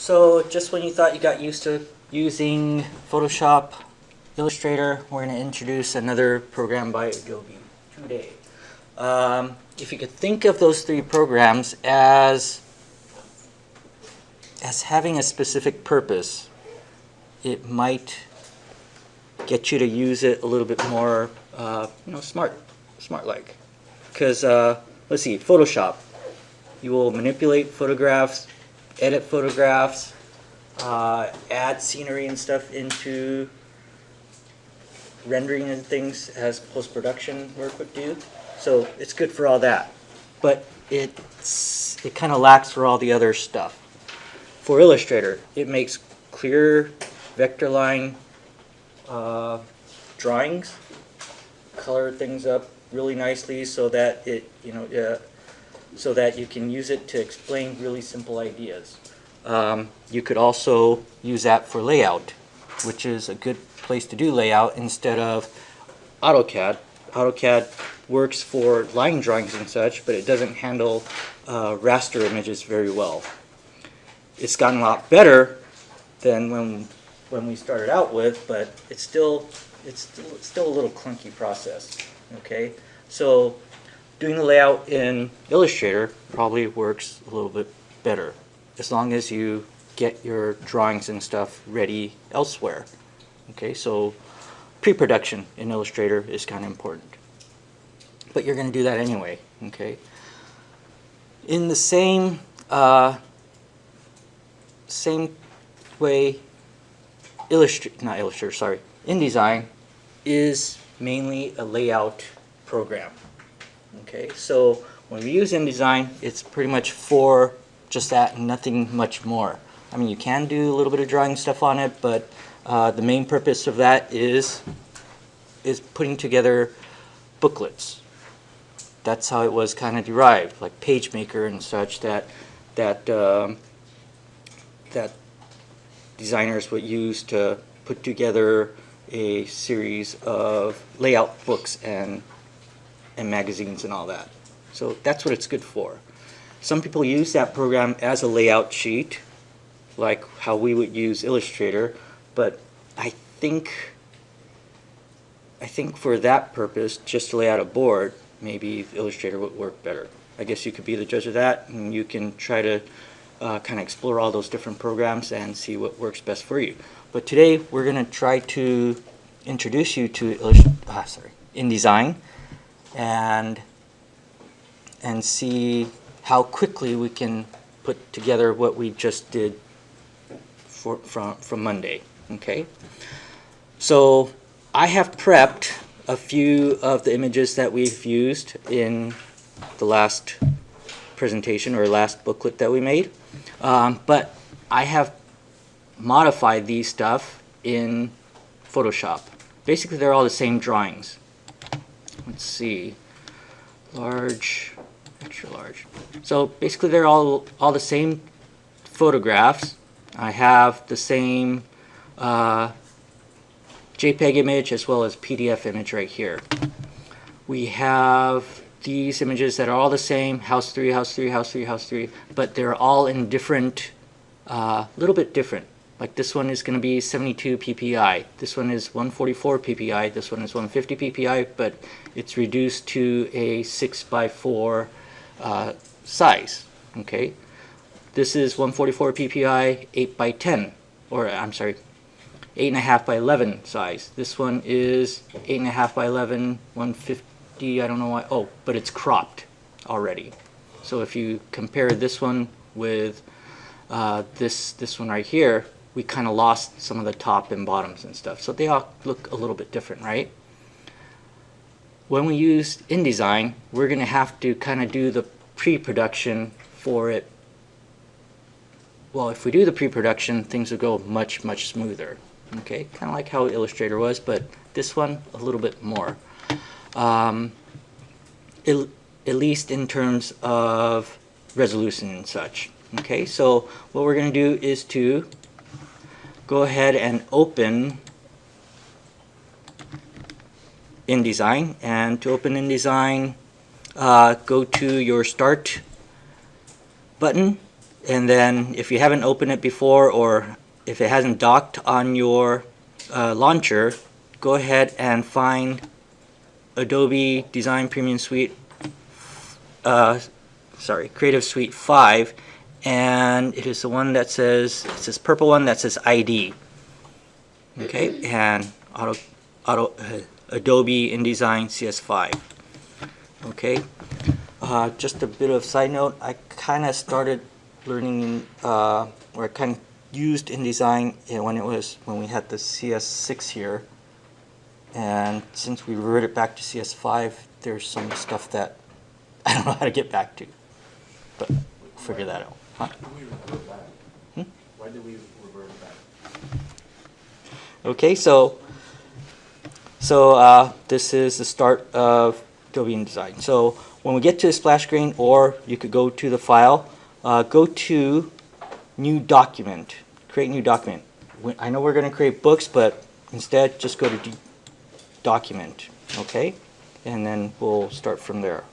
So just when you thought you got used to using Photoshop, Illustrator, we're going to introduce another program by Adobe today. If you could think of those three programs as having a specific purpose, it might get you to use it a little bit more, smart-like. Because let's see, Photoshop, you will manipulate photographs, edit photographs, add scenery and stuff into rendering and things as post-production work would do. So it's good for all that, but it kind of lacks for all the other stuff. For Illustrator, it makes clear vector line drawings, color things up really nicely so that so that you can use it to explain really simple ideas. You could also use that for layout, which is a good place to do layout instead of AutoCAD. AutoCAD works for line drawings and such, but it doesn't handle raster images very well. It's gotten a lot better than when we started out with, but it's still a little clunky process. Okay, so doing the layout in Illustrator probably works a little bit better, as long as you get your drawings and stuff ready elsewhere. Okay, so pre-production in Illustrator is kind of important, but you're going to do that anyway. Okay, in the same way, InDesign is mainly a layout program. Okay, so when we use InDesign, it's pretty much for just that and nothing much more. I mean, you can do a little bit of drawing stuff on it, but the main purpose of that is putting together booklets. That's how it was kind of derived, like PageMaker and such, that designers would use to put together a series of layout books and magazines and all that. So that's what it's good for. Some people use that program as a layout sheet, like how we would use Illustrator, but I think for that purpose, just to lay out a board, maybe Illustrator would work better. I guess you could be the judge of that, and you can try to kind of explore all those different programs and see what works best for you. But today we're going to try to introduce you to InDesign and see how quickly we can put together what we just did from Monday. Okay, so I have prepped a few of the images that we've used in the last presentation or last booklet that we made, but I have modified these stuff in Photoshop. Basically, they're all the same drawings. Let's see, large, extra large. So basically, they're all the same photographs. I have the same JPEG image as well as PDF image right here. We have these images that are all the same, house 3, house 3, house 3, house 3, but they're all in different, little bit different. Like this one is going to be 72 ppi, this one is 144 ppi, this one is 150 ppi, but it's reduced to a 6:4 size. Okay, this is 144 ppi, 8:10, or I'm sorry, 8.5 by 11 size. This one is 8.5 by 11, 150. I don't know why. Oh, but it's cropped already. So if you compare this one with this one right here, we kind of lost some of the top and bottoms and stuff. So they all look a little bit different, right? When we use InDesign, we're going to have to kind of do the pre-production for it. Well, if we do the pre-production, things will go much, much smoother. Okay, kind of like how Illustrator was, but this one a little bit more. At least in terms of resolution and such. Okay, so what we're going to do is to go ahead and open InDesign, and to open InDesign, go to your Start button And then if you haven't opened it before, or if it hasn't docked on your launcher, go ahead and find Adobe Design Premium Suite, Creative Suite 5, and it is the one that says, it's this purple one that says ID. Okay, and Adobe InDesign CS5. Okay, just a bit of side note, I kind of started learning, or I kind of used InDesign when we had the CS6 here, and since we reverted back to CS5, there's some stuff that I don't know how to get back to, but we'll figure that out. Huh? Why did we revert back? Okay, so this is the start of Adobe InDesign. So when we get to the splash screen, or you could go to the file, go to New Document, create new document. I know we're going to create books, but instead just go to Document, okay? And then we'll start from there.